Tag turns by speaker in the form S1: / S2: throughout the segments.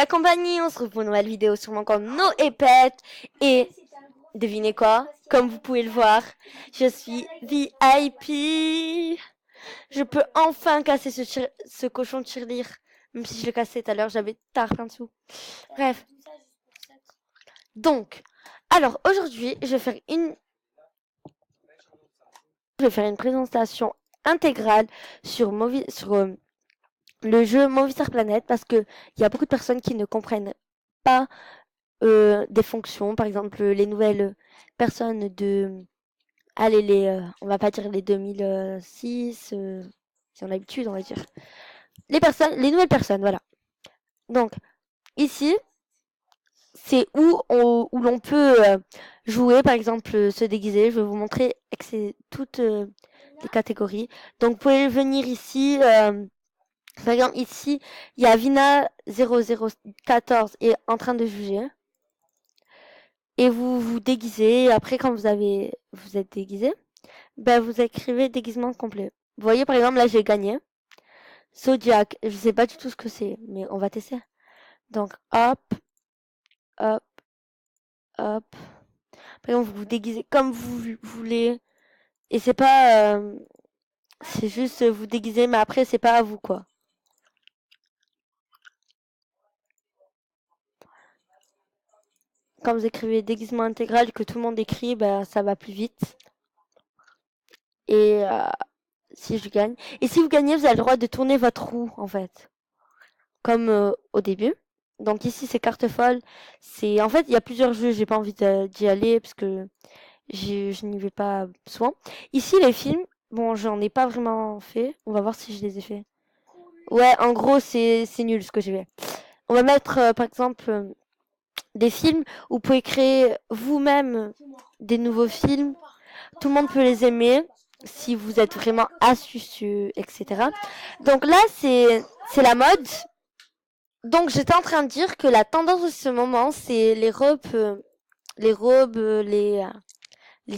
S1: la compagnie, on se retrouve pour une nouvelle vidéo sur mon compte NoEpet. Et devinez quoi? Comme vous pouvez le voir, je suis VIP. Je peux enfin casser ce cochon de tirelire. Même si je l'ai cassé tout à l'heure, j'avais tard plein dessous. Bref. Donc, alors aujourd'hui, je vais faire une présentation intégrale sur le jeu Movistar Planet parce que il y a beaucoup de personnes qui ne comprennent pas des fonctions, par exemple les nouvelles personnes de, allez on va pas dire les 2006, si on a l'habitude, on va dire les nouvelles personnes, voilà. Donc ici, c'est où l'on peut jouer, par exemple se déguiser. Je vais vous montrer que c'est toutes les catégories. Donc vous pouvez venir ici. Par exemple, ici, il y a Vina 0014 est en train de juger. Et vous vous déguisez. Et après, quand vous êtes déguisé, ben vous écrivez déguisement complet. Vous voyez, par exemple, là, j'ai gagné. Zodiac. Je sais pas du tout ce que c'est, mais on va tester. Donc, hop, hop, hop. Par exemple, vous vous déguisez comme vous voulez. Et c'est pas... c'est juste vous déguiser, mais après, c'est pas à vous, quoi. Quand vous écrivez déguisement intégral que tout le monde écrit, ben, ça va plus vite. Et si je gagne. Et si vous gagnez, vous avez le droit de tourner votre roue, en fait. Comme au début. Donc ici, c'est carte folle. En fait, il y a plusieurs jeux. J'ai pas envie d'y aller parce que je n'y vais pas souvent. Ici, les films. Bon, j'en ai pas vraiment fait. On va voir si je les ai fait. Ouais, en gros, c'est nul ce que j'ai fait. On va mettre, par exemple, des films où vous pouvez créer vous-même des nouveaux films. Tout le monde peut les aimer si vous êtes vraiment astucieux, etc. Donc là, c'est la mode. Donc j'étais en train de dire que la tendance de ce moment, c'est les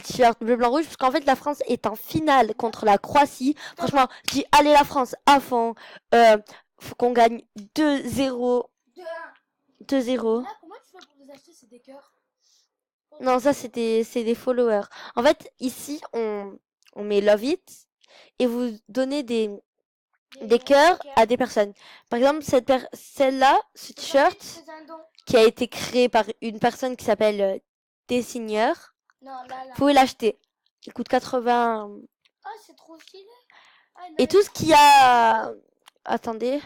S1: t-shirts bleu, blanc, rouge, parce qu'en fait la France est en finale contre la Croatie. Franchement, je dis allez la France à fond. Faut qu'on gagne 2-0. 2-0.
S2: Là, comment tu fais pour les acheter? C'est des cœurs.
S1: Non, ça c'est des followers. En fait, ici on met love it et vous donnez des cœurs à des personnes. Par exemple, celle-là, ce t-shirt qui a été créé par une personne qui s'appelle Dessinieur. Vous pouvez l'acheter. Il coûte 80.
S2: Ah, c'est trop stylé.
S1: Et tout ce qu'il y a... Attendez.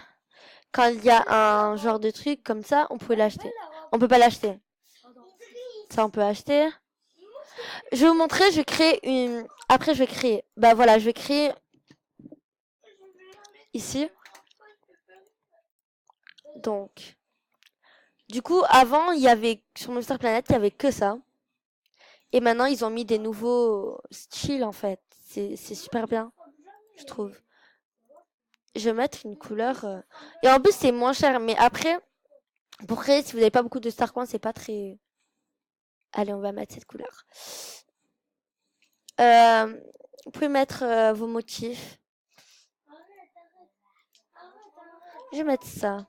S1: Quand il y a un genre de truc comme ça, on peut l'acheter. On peut pas l'acheter. Ça, on peut acheter. Je vais vous montrer, je vais créer une... Après, je vais créer... Bah voilà, je vais créer... Ici. Donc... Du coup, avant, il y avait... Sur Monster Planet, il y avait que ça. Et maintenant, ils ont mis des nouveaux styles, en fait. C'est super bien, je trouve. Je vais mettre une couleur... Et en plus, c'est moins cher. Mais après, pour créer, si vous n'avez pas beaucoup de Star Coin, c'est pas très... Allez, on va mettre cette couleur. Vous pouvez mettre vos motifs. Je vais mettre ça.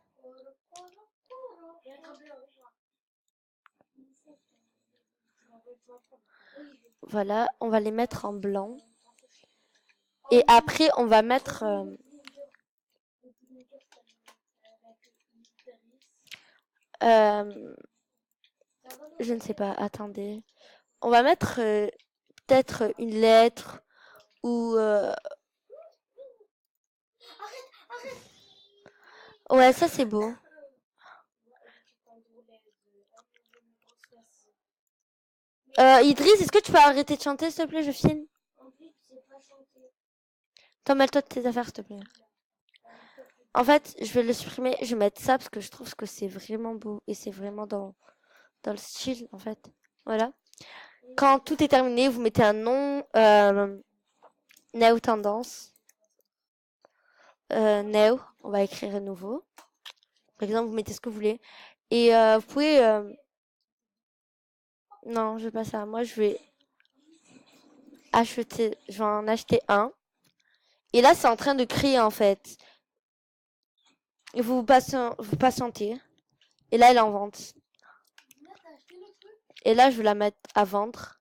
S1: Voilà, on va les mettre en blanc. Et après, on va mettre... je ne sais pas, attendez. On va mettre peut-être une lettre ou... Ouais, ça c'est beau. Idriss, est-ce que tu peux arrêter de chanter, s'il te plaît? Je filme. Toi, mêle-toi de tes affaires, s'il te plaît. En fait, je vais le supprimer. Je vais mettre ça parce que je trouve que c'est vraiment beau. Et c'est vraiment dans le style, en fait. Voilà. Quand tout est terminé, vous mettez un nom. Neo Tendance. Neo. On va écrire à nouveau. Par exemple, vous mettez ce que vous voulez. Et vous pouvez... Non, je veux pas ça. Moi, je vais acheter... Je vais en acheter un. Et là, c'est en train de créer, en fait. Et vous patientez. Et là, elle est en vente.
S2: Là, t'as acheté le truc?
S1: Et là, je vais la mettre à vendre.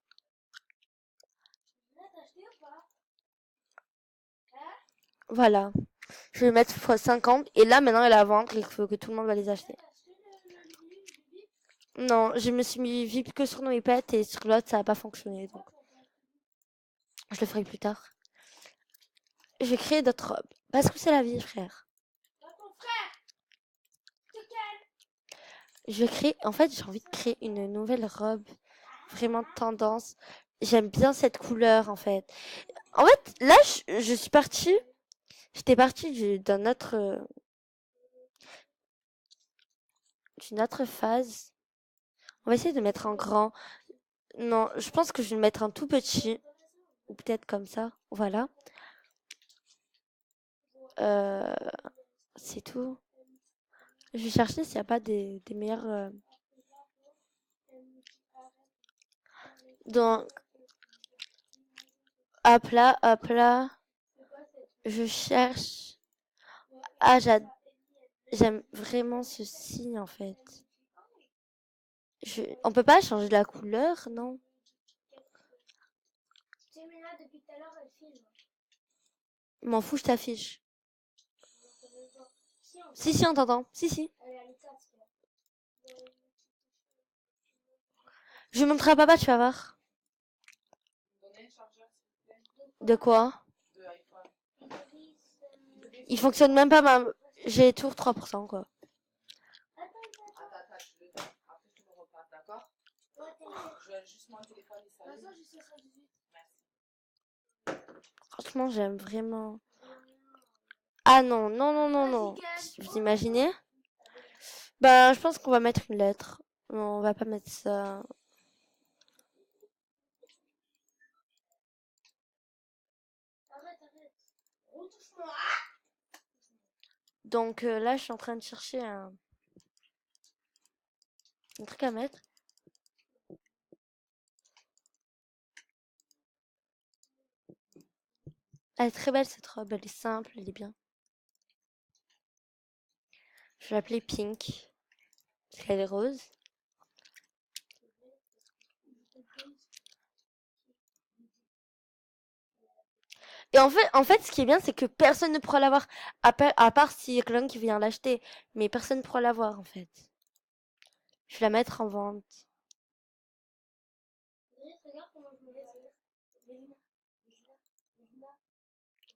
S2: Là, t'as acheté ou pas?
S1: Voilà. Je vais mettre x 50. Et là, maintenant, elle est à vendre. Il faut que tout le monde va les acheter.
S2: T'as acheté le VIP?
S1: Non, je me suis mis VIP que sur nos iPads et sur l'autre, ça n'a pas fonctionné. Donc, je le ferai plus tard. Je vais créer d'autres robes. Parce que c'est la vie, frère.
S2: Pas ton frère! C'est quel?
S1: Je vais créer... En fait, j'ai envie de créer une nouvelle robe. Vraiment tendance. J'aime bien cette couleur, en fait. En fait, là, je suis partie... J'étais partie d'une autre phase. On va essayer de mettre en grand. Non, je pense que je vais le mettre en tout petit. Ou peut-être comme ça. Voilà. Euh, c'est tout. Je vais chercher s'il n'y a pas des meilleurs... Donc, hop là, hop là. Je cherche. Ah, j'aime vraiment ce signe, en fait. On peut pas changer la couleur, non?
S2: Tu sais, mais là, depuis tout à l'heure, elle filme.
S1: M'en fous, je t'affiche.
S2: Si, on
S1: Si, on t'entend. Si.
S2: elle est à l'état,
S1: Je vais montrer à papa, tu vas voir. De quoi? Il fonctionne même pas, j'ai toujours 3%, quoi.
S2: Attends, je le donne. Après, je te le repasse, d'accord? Je vais juste mon téléphone et ça. Vas-y, je sais ça, 18. Merci.
S1: Franchement, j'aime vraiment. Ah non. Vous imaginez? Bah, je pense qu'on va mettre une lettre. Non, on va pas mettre ça.
S2: Arrête. Retouche-moi.
S1: Donc là, je suis en train de chercher un truc à mettre. Elle est très belle cette robe, elle est simple, elle est bien. Je vais l'appeler Pink. Parce qu'elle est rose. Et en fait, ce qui est bien, c'est que personne ne pourra l'avoir. À part s'il y a quelqu'un qui vient l'acheter. Mais personne ne pourra l'avoir, en fait. Je vais la mettre en vente.
S2: Regarde comment je me laisse.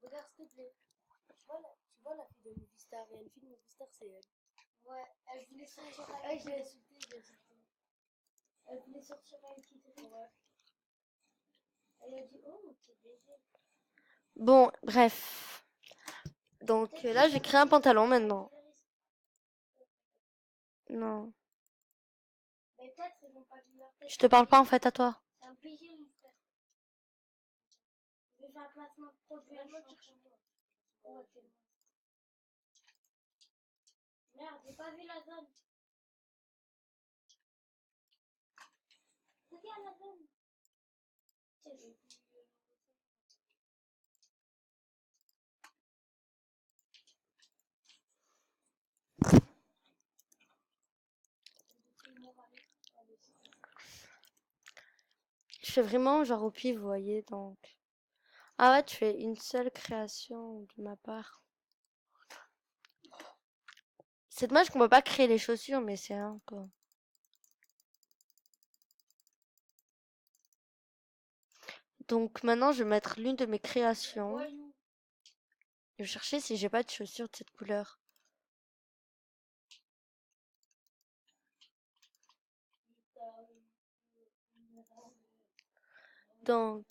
S2: Regarde, s'il te plaît. Tu vois la fille de Movistar. Il y a une fille de Movistar, c'est elle. Ouais, elle voulait sortir avec je l'ai insulté. Elle voulait sortir avec Kitty. Ouais. Elle a dit, oh, mon petit bébé.
S1: Bon, bref. Donc là, j'ai créé un pantalon maintenant. Non.
S2: Mais peut-être ils vont pas venir.
S1: Je te parle pas en fait à toi.
S2: C'est un PG, mon frère. Je vais faire un placement de produit à moi. Merde, j'ai pas vu la zone. Regarde la zone.
S1: Je fais vraiment genre au pif, vous voyez, donc. Ah ouais, tu fais une seule création de ma part. C'est dommage qu'on peut pas créer les chaussures, mais c'est un quoi. Donc maintenant, je vais mettre l'une de mes créations. Je vais chercher si j'ai pas de chaussures de cette couleur. Donc,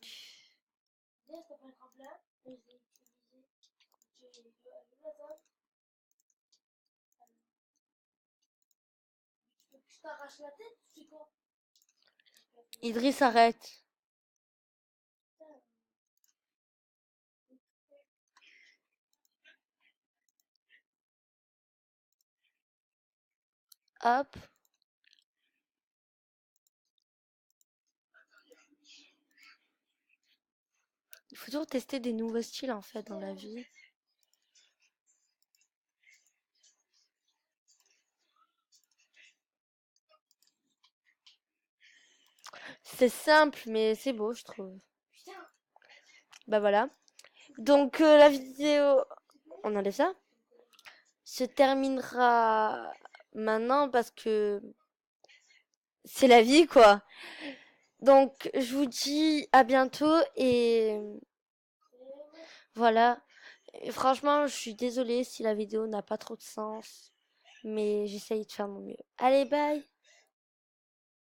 S2: t'arraches la tête, tu quoi?
S1: Idriss arrête. Hop. Il faut toujours tester des nouveaux styles en fait dans la vie. C'est simple, mais c'est beau, je trouve.
S2: Putain.
S1: Bah voilà. Donc la vidéo, on enlève ça, se terminera maintenant parce que c'est la vie, quoi. Donc je vous dis à bientôt et voilà. Et franchement, je suis désolée si la vidéo n'a pas trop de sens, mais j'essaye de faire mon mieux. Allez, bye!